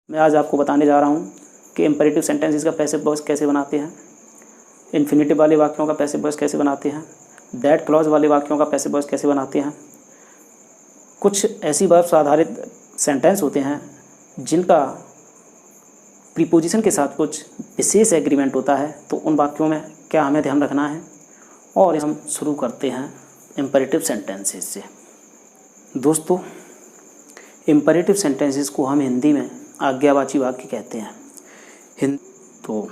मैं आज आपको बताने जा रहा हूँ कि इम्पेरेटिव सेंटेंसेस का पैसिव वॉइस कैसे बनाते हैं, इन्फिनेटिव वाले वाक्यों का पैसिव वॉइस कैसे बनाते हैं, दैट क्लॉज वाले वाक्यों का पैसिव वॉइस कैसे बनाते हैं। कुछ ऐसी वर्ब्स आधारित सेंटेंस होते हैं जिनका प्रीपोजिशन के साथ कुछ विशेष एग्रीमेंट होता है, तो उन वाक्यों में क्या हमें ध्यान रखना है। और हम शुरू करते हैं इम्पेरेटिव सेंटेंसेस से। दोस्तों, इम्पेरेटिव सेंटेंसेस को हम हिंदी में आज्ञावाची वाक्य कहते हैं। तो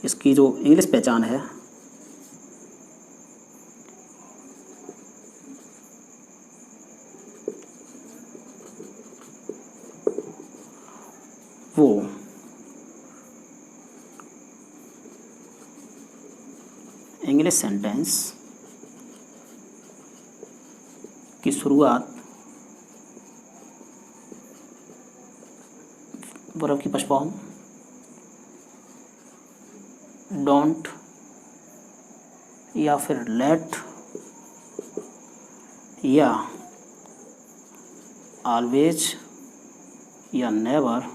इसकी जो इंग्लिश पहचान है वो इंग्लिश सेंटेंस की शुरुआत वर्ब की फर्स्ट फॉर्म डोंट या फिर लेट या ऑलवेज या नेवर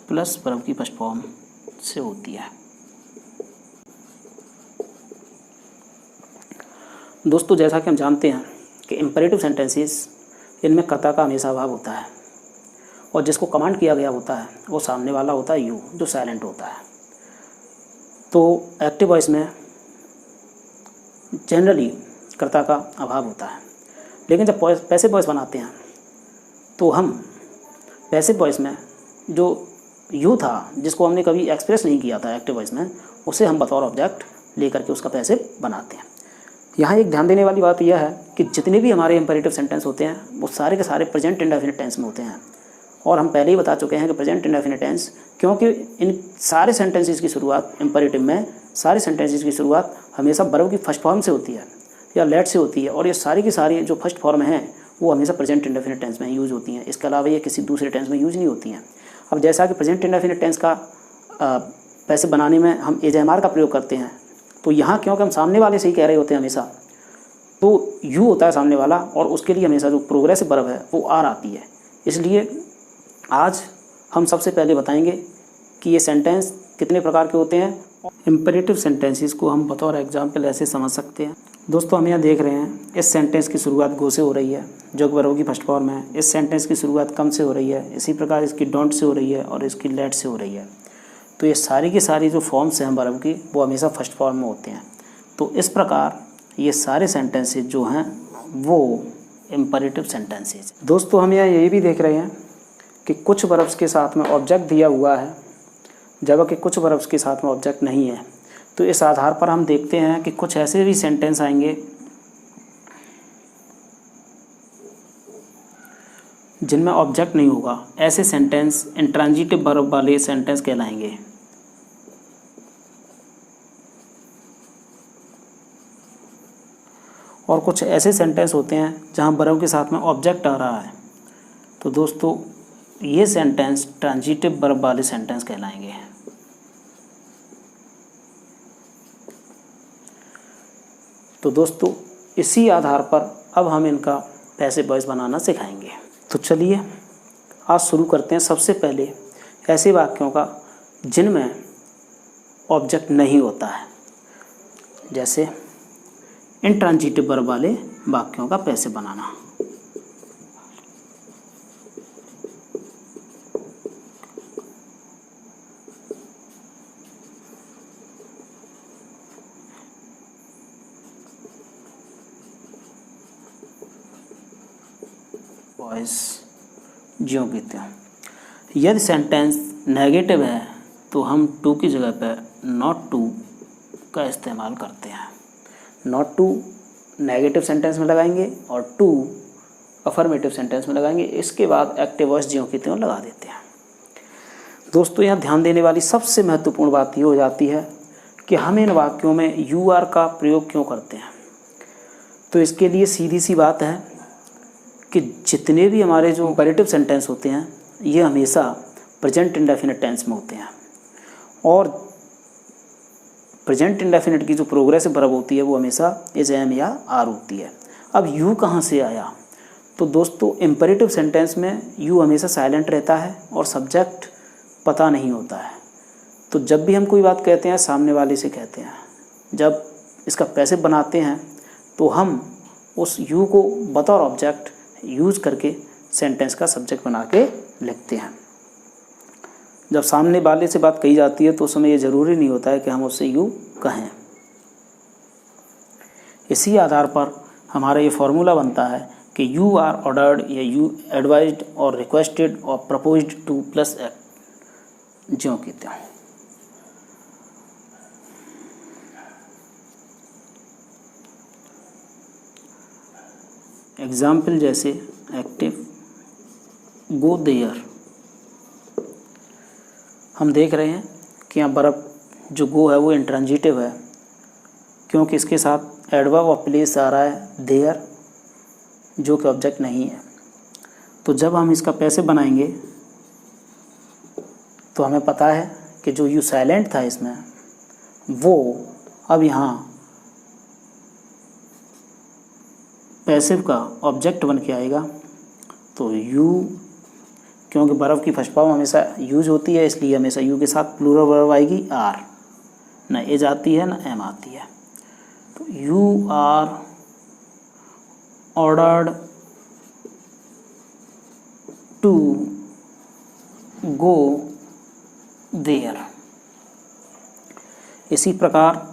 प्लस वर्ब की फर्स्ट फॉर्म से होती है। दोस्तों, जैसा कि हम जानते हैं कि इम्पेरेटिव सेंटेंसेस इनमें कर्ता का हमेशा अभाव होता है और जिसको कमांड किया गया होता है वो सामने वाला होता है यू, जो साइलेंट होता है। तो एक्टिव वॉइस में जनरली कर्ता का अभाव होता है, लेकिन जब पैसिव वॉइस बनाते हैं तो हम पैसिव वॉइस में जो यू था, जिसको हमने कभी एक्सप्रेस नहीं किया था एक्टिव वॉइस में, उसे हम बतौर ऑब्जेक्ट लेकर के उसका पैसिव बनाते हैं। यहाँ एक ध्यान देने वाली बात यह है कि जितने भी हमारे इम्पेरेटिव सेंटेंस होते हैं वो सारे के सारे प्रेजेंट इंडेफिनिट टेंस में होते हैं। और हम पहले ही बता चुके हैं कि प्रेजेंट इंडेफिनिट टेंस, क्योंकि इन सारे सेंटेंसेस की शुरुआत इम्पेरेटिव में सारे सेंटेंसेस की शुरुआत हमेशा वर्ब की फर्स्ट फॉर्म से होती है या लेट से होती है, और ये सारी की सारी जो फर्स्ट फॉर्म हैं वो हमेशा प्रेजेंट इंडेफिनिट टेंस में यूज़ होती हैं। इसके अलावा ये किसी दूसरे टेंस में यूज़ नहीं होती हैं। अब जैसा कि प्रेजेंट इंडेफिनिट टेंस का पैसिव बनाने में हम एजएमआर का प्रयोग करते हैं, तो यहाँ क्योंकि हम सामने वाले से ही कह रहे होते हैं हमेशा, तो यू होता है सामने वाला और उसके लिए हमेशा जो प्रोग्रेसिव वर्ब है वो आर आती है। इसलिए आज हम सबसे पहले बताएंगे कि ये सेंटेंस कितने प्रकार के होते हैं। इम्पेरेटिव सेंटेंसेस को हम बतौर एग्जाम्पल ऐसे समझ सकते हैं। दोस्तों, हम यहाँ देख रहे हैं इस सेंटेंस की शुरुआत गो से हो रही है जो वर्ब की फर्स्ट फॉर्म है। इस सेंटेंस की शुरुआत कम से हो रही है, इसी प्रकार इसकी डोंट से हो रही है और इसकी लेट से हो रही है। तो ये सारी की सारी जो फॉर्म्स हैं वर्ब की वो हमेशा फर्स्ट फॉर्म में होते हैं। तो इस प्रकार ये सारे सेंटेंसेस जो हैं वो इम्पेरेटिव सेंटेंसेस। दोस्तों, हम यहाँ यही भी देख रहे हैं कि कुछ वर्ब्स के साथ में ऑब्जेक्ट दिया हुआ है जबकि कुछ वर्ब्स के साथ में ऑब्जेक्ट नहीं है। तो इस आधार पर हम देखते हैं कि कुछ ऐसे भी सेंटेंस आएंगे जिनमें ऑब्जेक्ट नहीं होगा। ऐसे सेंटेंस इंट्रांजिटिव वर्ब वाले सेंटेंस कहलाएंगे। और कुछ ऐसे सेंटेंस होते हैं जहां वर्ब के साथ में ऑब्जेक्ट आ रहा है। तो दोस्तों, ये सेंटेंस ट्रांजिटिव वर्ब वाले सेंटेंस कहलाएंगे। तो दोस्तों, इसी आधार पर अब हम इनका पैसिव वॉइस बनाना सिखाएंगे। तो चलिए आज शुरू करते हैं सबसे पहले ऐसे वाक्यों का जिनमें ऑब्जेक्ट नहीं होता है, जैसे इंट्रांजिटिव वर्ब वाले वाक्यों का पैसिव बनाना। वॉइस ज्यों कहते हैं। यदि सेंटेंस नेगेटिव है तो हम टू की जगह पर नॉट टू का इस्तेमाल करते हैं। नॉट टू नेगेटिव सेंटेंस में लगाएंगे और टू अफर्मेटिव सेंटेंस में लगाएंगे। इसके बाद एक्टिव वॉइस ज्यों की त्यों लगा देते हैं। दोस्तों, यहाँ ध्यान देने वाली सबसे महत्वपूर्ण बात ये हो जाती है कि हम इन वाक्यों में यू आर का प्रयोग क्यों करते हैं। तो इसके लिए सीधी सी बात है कि जितने भी हमारे जो इम्पेरेटिव सेंटेंस होते हैं ये हमेशा प्रेजेंट इंडेफिनिट टेंस में होते हैं, और प्रेजेंट इंडेफिनिट की जो प्रोग्रेसिव वर्ब होती है वो हमेशा इज एम या आर होती है। अब यू कहाँ से आया, तो दोस्तों इम्पेरेटिव सेंटेंस में यू हमेशा साइलेंट रहता है और सब्जेक्ट पता नहीं होता है। तो जब भी हम कोई बात कहते हैं सामने वाले से कहते हैं, जब इसका पैसिव बनाते हैं तो हम उस यू को बतौर ऑब्जेक्ट यूज करके सेंटेंस का सब्जेक्ट बना के लिखते हैं। जब सामने वाले से बात कही जाती है तो उस समय ये ज़रूरी नहीं होता है कि हम उससे यू कहें। इसी आधार पर हमारा ये फॉर्मूला बनता है कि यू आर ऑर्डर्ड या यू एडवाइज्ड और रिक्वेस्टेड और प्रपोज्ड टू प्लस एक्ट ज्यों की त्यों। एग्जाम्पल जैसे एक्टिव गो देयर, हम देख रहे हैं कि यहाँ बर्फ जो गो है वो इंट्रांजिटिव है क्योंकि इसके साथ एडवर्ब ऑफ प्लेस आ रहा है देयर जो कि ऑब्जेक्ट नहीं है। तो जब हम इसका पैसिव बनाएंगे तो हमें पता है कि जो यू साइलेंट था इसमें वो अब यहाँ पैसिव का ऑब्जेक्ट बन के आएगा। तो यू, क्योंकि बर्फ़ की फर्स्ट फॉर्म हमेशा यूज होती है इसलिए हमेशा यू के साथ प्लूरल वर्ब आएगी आर, ना एज आती है ना एम आती है। तो you are ordered to go there. इसी प्रकार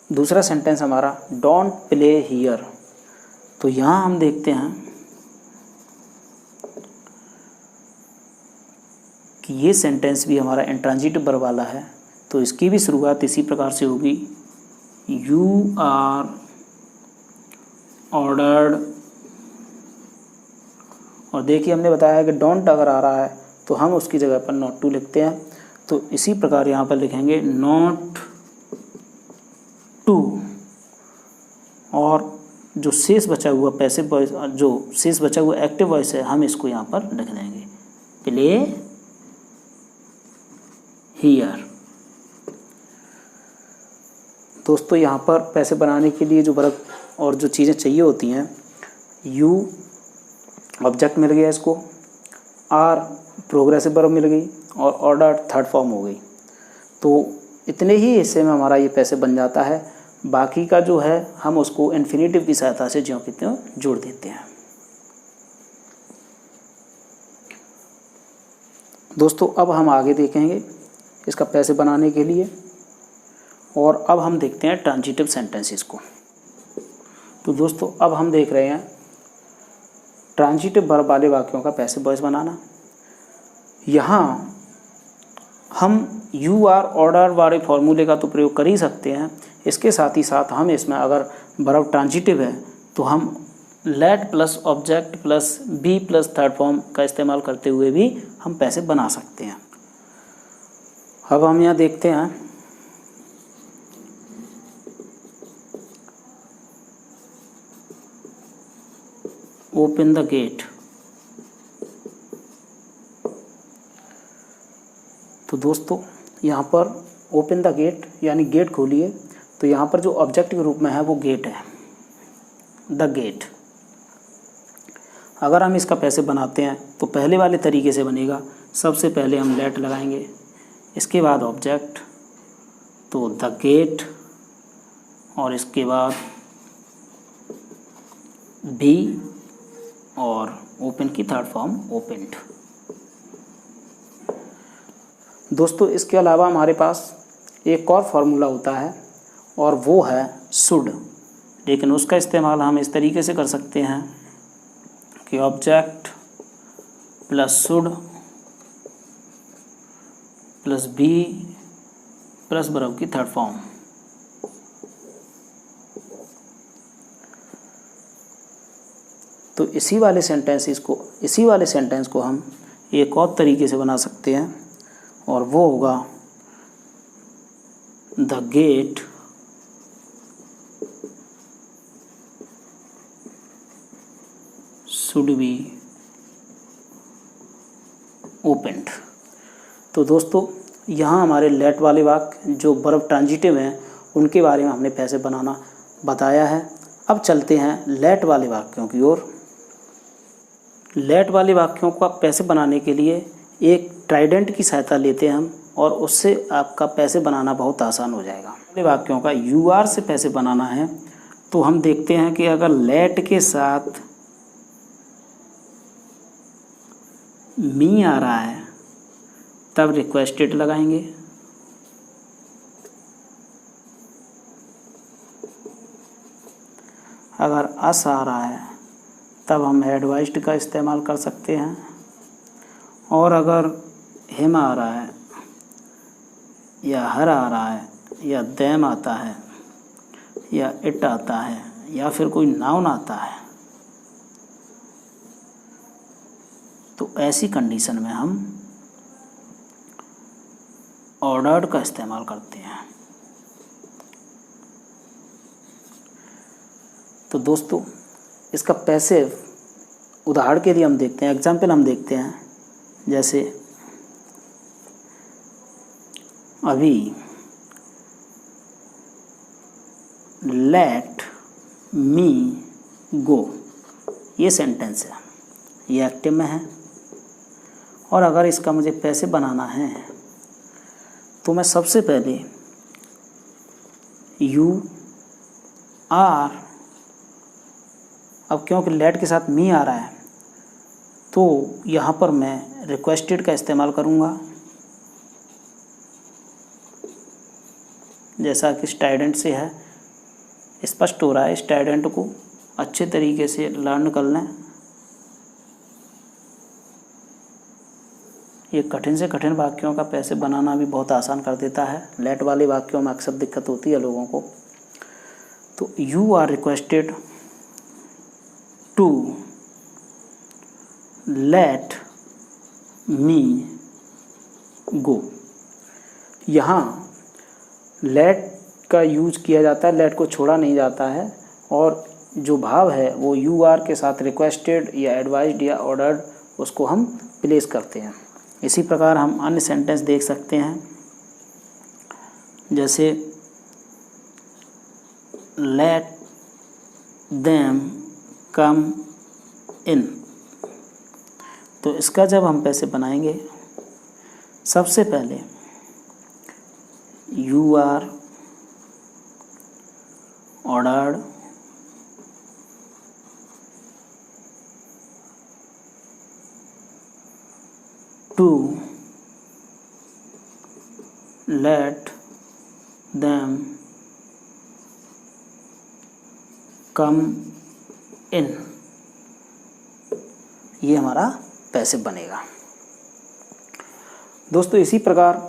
दूसरा सेंटेंस हमारा डोंट प्ले हियर। तो यहाँ हम देखते हैं कि ये सेंटेंस भी हमारा इंट्रांजिटिव वर्ब वाला है। तो इसकी भी शुरुआत इसी प्रकार से होगी, यू आर ऑर्डर्ड, और देखिए हमने बताया कि डोंट अगर आ रहा है तो हम उसकी जगह पर नॉट टू लिखते हैं। तो इसी प्रकार यहाँ पर लिखेंगे नॉट टू, और जो शेष बचा हुआ पैसिव वॉइस, जो शेष बचा हुआ एक्टिव वॉइस है, हम इसको यहाँ पर लिख देंगे प्ले हियर। दोस्तों यहाँ पर पैसिव बनाने के लिए जो वर्ब और जो चीज़ें चाहिए होती हैं, यू ऑब्जेक्ट मिल गया इसको, आर प्रोग्रेसिव वर्ब मिल गई और ऑर्डर थर्ड फॉर्म हो गई। तो इतने ही हिस्से में हमारा ये पैसिव बन जाता है। बाकी का जो है हम उसको इन्फिनेटिव की सहायता से ज्यों की त्यों जोड़ देते हैं। दोस्तों अब हम आगे देखेंगे इसका पैसिव बनाने के लिए, और अब हम देखते हैं ट्रांजिटिव सेंटेंसेस को। तो दोस्तों अब हम देख रहे हैं ट्रांजिटिव वर्ब वाले वाक्यों का पैसिव वॉइस बनाना। यहाँ हम यू आर ऑर्डर वाले फॉर्मूले का तो प्रयोग कर ही सकते हैं, इसके साथ ही साथ हम इसमें अगर वर्ब ट्रांजिटिव है तो हम let plus object plus be plus third form का इस्तेमाल करते हुए भी हम पैसिव बना सकते हैं। अब हम यहाँ देखते हैं ओपन द गेट। तो दोस्तों यहाँ पर ओपन द गेट यानी गेट खोलिए, तो यहाँ पर जो ऑब्जेक्ट के रूप में है वो गेट है, द गेट। अगर हम इसका पैसिव बनाते हैं तो पहले वाले तरीके से बनेगा। सबसे पहले हम लेट लगाएंगे, इसके बाद ऑब्जेक्ट, तो द गेट, और इसके बाद बी और ओपन की थर्ड फॉर्म ओपेंड। दोस्तों इसके अलावा हमारे पास एक और फार्मूला होता है और वो है शुड, लेकिन उसका इस्तेमाल हम इस तरीके से कर सकते हैं कि object plus should plus be plus verb की थर्ड फॉर्म। तो इसी वाले सेंटेंस को हम एक और तरीके से बना सकते हैं और वो होगा the gate should be opened. तो दोस्तों यहाँ हमारे लेट वाले वाक्य जो वर्ब ट्रांजिटिव हैं उनके बारे में हमने पैसे बनाना बताया है। अब चलते हैं लेट वाले वाक्यों की ओर। लेट वाले वाक्यों का पैसे बनाने के लिए एक ट्राइडेंट की सहायता लेते हैं हम, और उससे आपका पैसे बनाना बहुत आसान हो जाएगा। वाक्यों का यू आर से पैसे बनाना है तो हम देखते हैं कि अगर लेट के साथ मी आ रहा है तब रिक्वेस्टेड लगाएंगे, अगर अस आ रहा है तब हम एडवाइज्ड का इस्तेमाल कर सकते हैं, और अगर हिम आ रहा है या हर आ रहा है या देम आता है या इट आता है या फिर कोई नाउन आता है तो ऐसी कंडीशन में हम ऑर्डर्ड का इस्तेमाल करते हैं। तो दोस्तों इसका पैसिव उदाहरण के लिए हम देखते हैं, एग्जाम्पल हम देखते हैं। जैसे अभी लेट मी गो, ये सेंटेंस है, ये एक्टिव में है, और अगर इसका मुझे पैसे बनाना है तो मैं सबसे पहले यू आर, अब क्योंकि लेट के साथ मी आ रहा है तो यहाँ पर मैं रिक्वेस्टेड का इस्तेमाल करूँगा, जैसा कि स्टाइडेंट से है स्पष्ट हो रहा है। स्टाइडेंट को अच्छे तरीके से लर्न कर लें, ये कठिन से कठिन वाक्यों का पैसे बनाना भी बहुत आसान कर देता है। लेट वाले वाक्यों में अक्सर दिक्कत होती है लोगों को। तो you are requested to let me go, यहाँ लेट का यूज किया जाता है, लेट को छोड़ा नहीं जाता है, और जो भाव है वो यू आर के साथ रिक्वेस्टेड या एडवाइज्ड या ऑर्डर्ड उसको हम प्लेस करते हैं। इसी प्रकार हम अन्य सेंटेंस देख सकते हैं, जैसे लेट देम कम इन। तो इसका जब हम पैसे बनाएंगे सबसे पहले you are ordered to let them come in, ये हमारा पैसिव बनेगा। दोस्तों इसी प्रकार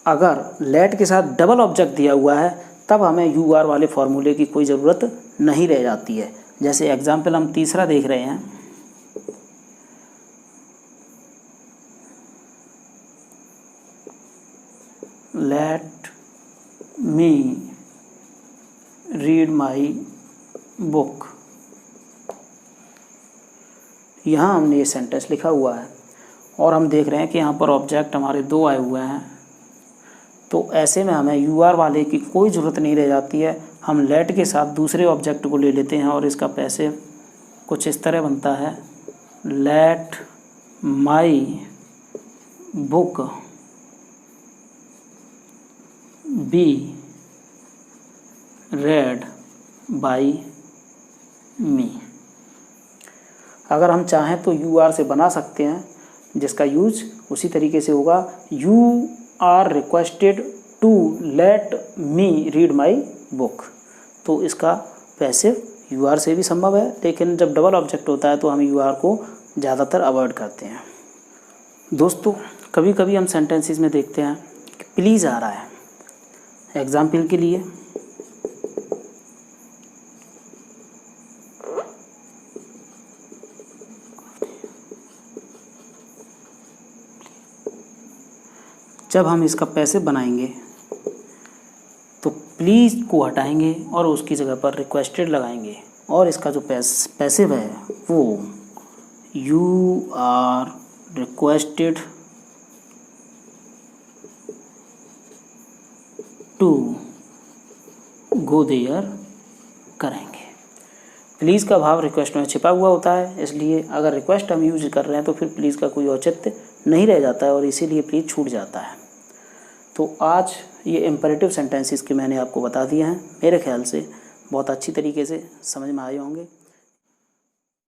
अगर लेट के साथ डबल ऑब्जेक्ट दिया हुआ है तब हमें यू आर वाले फॉर्मूले की कोई ज़रूरत नहीं रह जाती है। जैसे एग्जाम्पल हम तीसरा देख रहे हैं, late me read my book. यहाँ हमने ये सेंटेंस लिखा हुआ है और हम देख रहे हैं कि यहाँ पर ऑब्जेक्ट हमारे दो आए हुए हैं, तो ऐसे में हमें यू आर वाले की कोई ज़रूरत नहीं रह जाती है। हम लेट के साथ दूसरे ऑब्जेक्ट को ले लेते हैं और इसका पैसिव कुछ इस तरह बनता है, let my book be read by me. अगर हम चाहें तो यू आर से बना सकते हैं, जिसका यूज उसी तरीके से होगा, you are requested to let me read my book. तो इसका पैसिव यू आर से भी संभव है, लेकिन जब डबल ऑब्जेक्ट होता है तो हम यू आर को ज़्यादातर अवॉइड करते हैं। दोस्तों कभी कभी हम सेंटेंसेस में देखते हैं कि प्लीज़ आ रहा है। एग्जाम्पल के लिए जब हम इसका पैसिव बनाएंगे तो प्लीज़ को हटाएंगे और उसकी जगह पर रिक्वेस्टेड लगाएंगे, और इसका जो पैसिव है वो you are requested to go there करेंगे। प्लीज़ का भाव रिक्वेस्ट में छिपा हुआ होता है, इसलिए अगर रिक्वेस्ट हम यूज कर रहे हैं तो फिर प्लीज़ का कोई औचित्य नहीं रह जाता है और इसीलिए प्लीज़ छूट जाता है। तो आज ये इम्पेरेटिव सेंटेंसेस के मैंने आपको बता दिए हैं, मेरे ख्याल से बहुत अच्छी तरीके से समझ में आए होंगे।